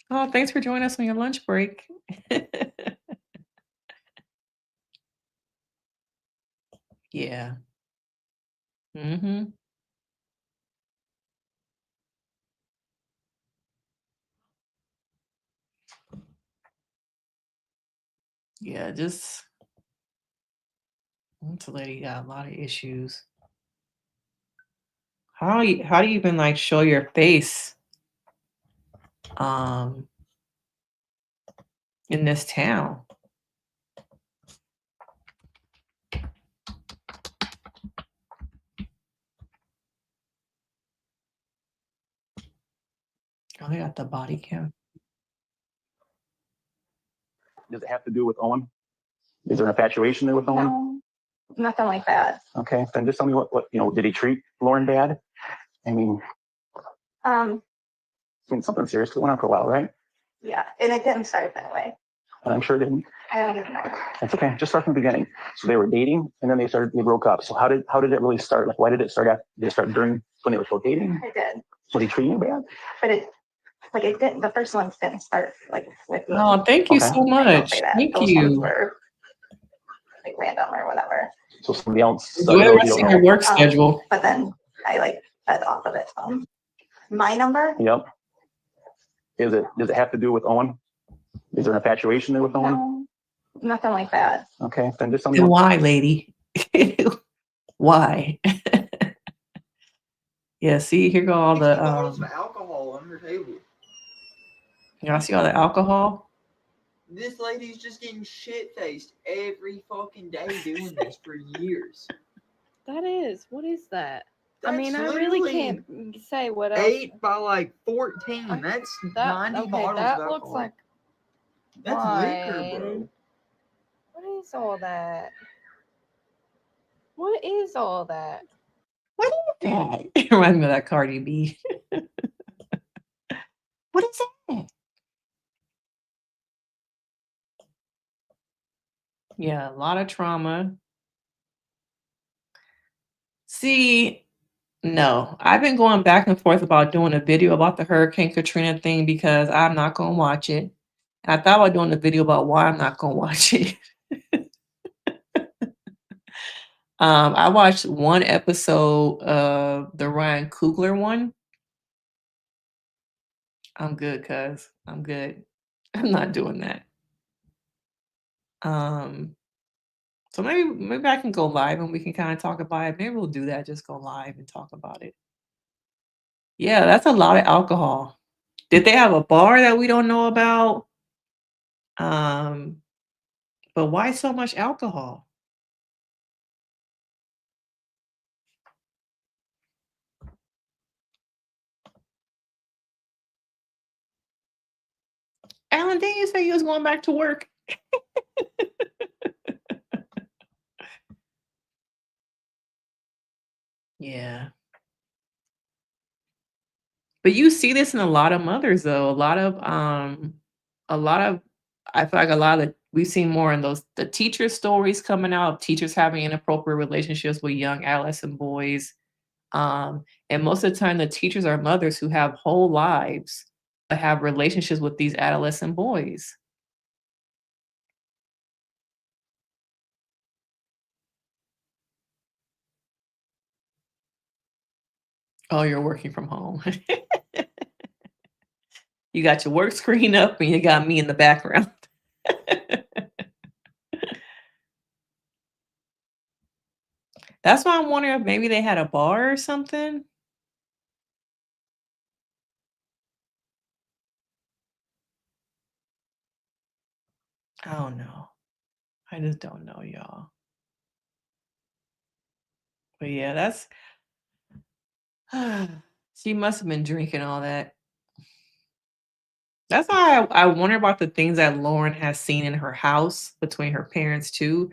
Oh, thanks for joining us on your lunch break. Yeah. Mhm. Yeah, just this lady got a lot of issues. How do you even like show your face um in this town? Oh, they got the body cam. Does it have to do with Owen? Is there an infatuation there with Owen? No, nothing like that. Okay, then just tell me what did he treat Lauren bad? I mean, Um, something serious went on for a while, right? yeah, and it didn't start that way. And I'm sure it didn't. I don't even know. That's okay. Just start from the beginning. So they were dating, and then they broke up. So how did it really start? Like, why did it start? Did it start during when they were still dating? I did, Was he treating you bad? but it didn't. The first ones didn't start like with me. Oh, thank you Okay. so I will much. say that Thank those ones you. were like random or whatever. So somebody else Enjoy started the those, you rest don't of your know. work schedule. But then I like fed off of it. My number? Yep. Does it have to do with Owen? Is there an infatuation there with Owen? No, nothing like that. Okay, then just tell me Then why, lady? Why? Yeah, see, here go all the bottles of alcohol on her table. y'all see all the alcohol? This lady's just getting shit faced every fucking day doing this for years. That is. What is that? I That's mean, I really literally can't say what else. 8 by like 14. That's 90 okay, bottles that of looks alcohol. like That's liquor, wine. bro. What is all that? What is all that? What is that? It reminds me of that Cardi B. What is that? Yeah, a lot of trauma. See, no, I've been going back and forth about doing a video about the Hurricane Katrina thing because I'm not going to watch it. And I thought about doing a video about why I'm not going to watch it. I watched one episode of the Ryan Coogler one. I'm good, cuz. I'm good. I'm not doing that. So maybe I can go live and we can kind of talk about it. Maybe we'll do that. Just go live and talk about it. Yeah, that's a lot of alcohol. Did they have a bar that we don't know about? But why so much alcohol? Alan, didn't you say you was going back to work? Yeah. But you see this in a lot of mothers though. A lot of I feel like a lot of we've seen more in the teacher stories coming out of teachers having inappropriate relationships with young adolescent boys. And most of the time the teachers are mothers who have whole lives but have relationships with these adolescent boys. Oh, you're working from home. You got your work screen up and you got me in the background. That's why I'm wondering if maybe they had a bar or something. I don't know. I just don't know, y'all. But yeah, that's she must have been drinking all that. That's why I wonder about the things that Lauren has seen in her house between her parents too,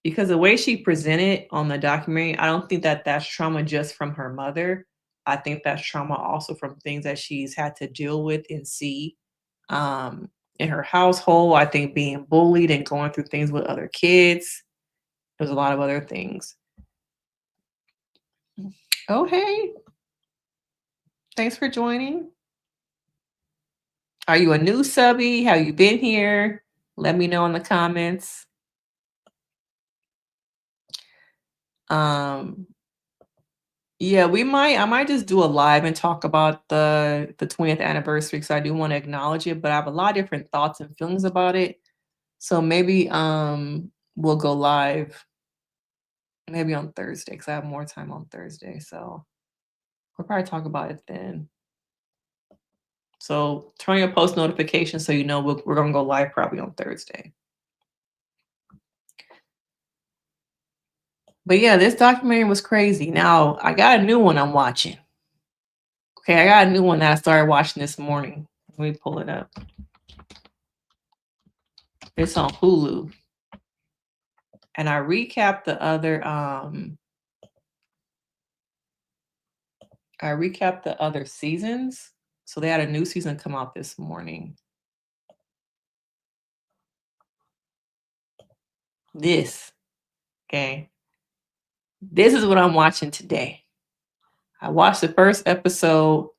because the way she presented on the documentary, I don't think that that's trauma just from her mother. I think that's trauma also from things that she's had to deal with and see um, in her household. I think being bullied and going through things with other kids. There's a lot of other things. Oh, hey. Thanks for joining. Are you a new subby? Have you been here? Let me know in the comments. Yeah, I might just do a live and talk about the 20th anniversary because I do want to acknowledge it, but I have a lot of different thoughts and feelings about it. So maybe we'll go live maybe on Thursday because I have more time on Thursday. So we'll probably talk about it then. So turn your post notifications so you know we're gonna go live probably on Thursday. But yeah, this documentary was crazy. Now I got a new one I'm watching. Okay, I got a new one that I started watching this morning. Let me pull it up. It's on Hulu. And I recapped the other seasons. So they had a new season come out this morning. Okay. This is what I'm watching today. I watched the first episode.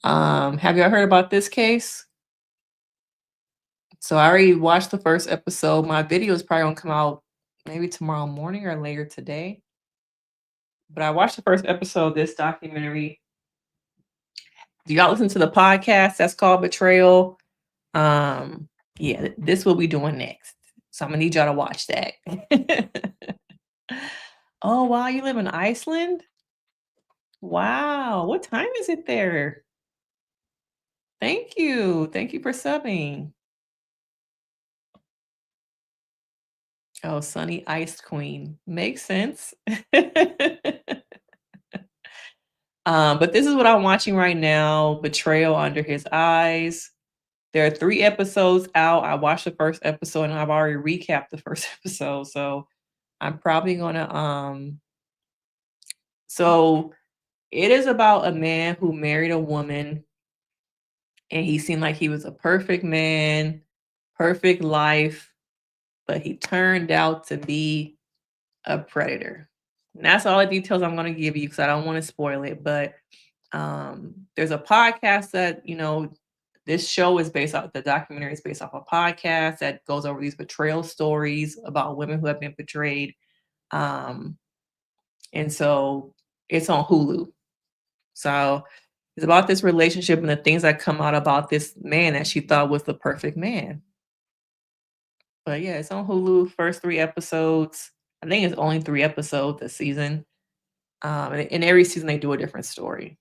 Have y'all heard about this case? So I already watched the first episode. My video is probably gonna come out maybe tomorrow morning or later today. But I watched the first episode of this documentary. Do y'all listen to the podcast that's called Betrayal? Yeah, this will be doing next. So I'm gonna need y'all to watch that. Oh wow, you live in Iceland? Wow, what time is it there? Thank you. Thank you for subbing. Oh, Sunny Iced Queen. Makes sense. But this is what I'm watching right now, Betrayal Under His Eyes. There are 3 episodes out. I watched the first episode and I've already recapped the first episode. So I'm probably gonna so it is about a man who married a woman and he seemed like he was a perfect man, perfect life, but he turned out to be a predator. And that's all the details I'm going to give you because I don't want to spoil it. But there's a podcast that, this show is based off, the documentary is based off a podcast that goes over these betrayal stories about women who have been betrayed. And so it's on Hulu. So it's about this relationship and the things that come out about this man that she thought was the perfect man. But yeah, it's on Hulu. First 3 episodes. I think it's only 3 episodes a season. And in every season they do a different story.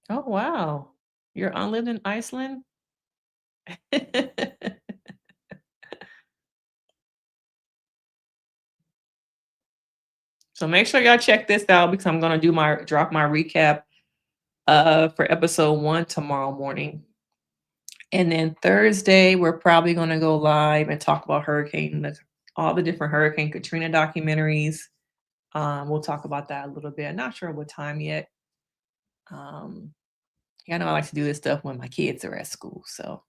Oh wow. You're unlived in Iceland? So make sure y'all check this out because I'm gonna drop my recap for episode 1 tomorrow morning. And then Thursday, we're probably gonna go live and talk about all the different Hurricane Katrina documentaries. We'll talk about that a little bit. I'm not sure what time yet. I know I like to do this stuff when my kids are at school. So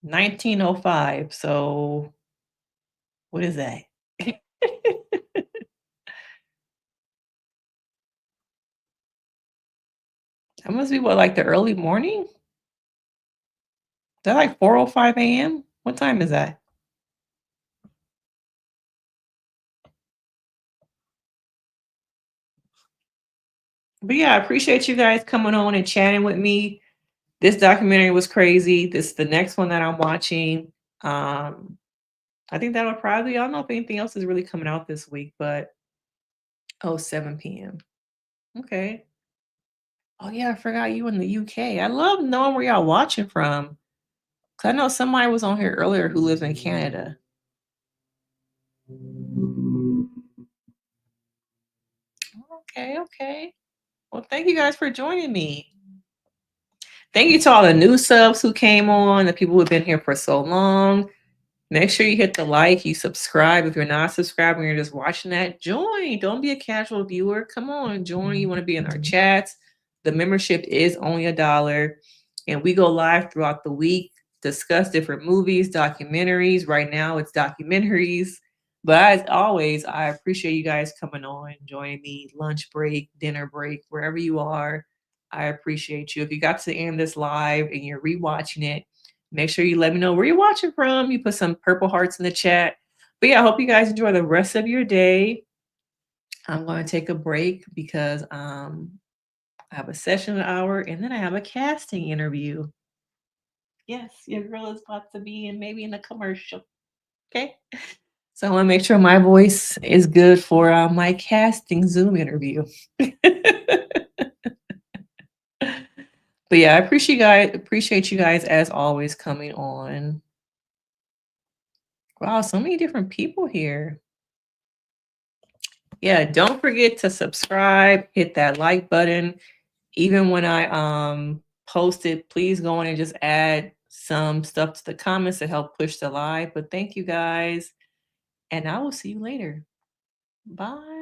1905. So what is that? That must be what, like the early morning? Is that like 4:05 a.m.? What time is that? But yeah, I appreciate you guys coming on and chatting with me. This documentary was crazy. The next one that I'm watching. I think that'll probably, I don't know if anything else is really coming out this week, but 7 p.m. Okay. Oh yeah, I forgot you in the UK. I love knowing where y'all watching from. 'Cause I know somebody was on here earlier who lives in Canada. Okay. Well, thank you guys for joining me. Thank you to all the new subs who came on, the people who have been here for so long. Make sure you hit the like, you subscribe. If you're not subscribing, you're just watching that, join. Don't be a casual viewer. Come on, join. You want to be in our chats. The membership is only $1. And we go live throughout the week, discuss different movies, documentaries. Right now, it's documentaries. But as always, I appreciate you guys coming on, joining me, lunch break, dinner break, wherever you are. I appreciate you. If you got to the end of this live and you're rewatching it, make sure you let me know where you're watching from. You put some purple hearts in the chat. But yeah, I hope you guys enjoy the rest of your day. I'm going to take a break because I have a session hour and then I have a casting interview. Yes, your girl is about to be maybe in a commercial. Okay. So I want to make sure my voice is good for my casting Zoom interview. But yeah, I appreciate you guys as always coming on. Wow, so many different people here. Yeah, don't forget to subscribe, hit that like button. Even when I post it, please go in and just add some stuff to the comments to help push the live. But thank you guys, and I will see you later. Bye.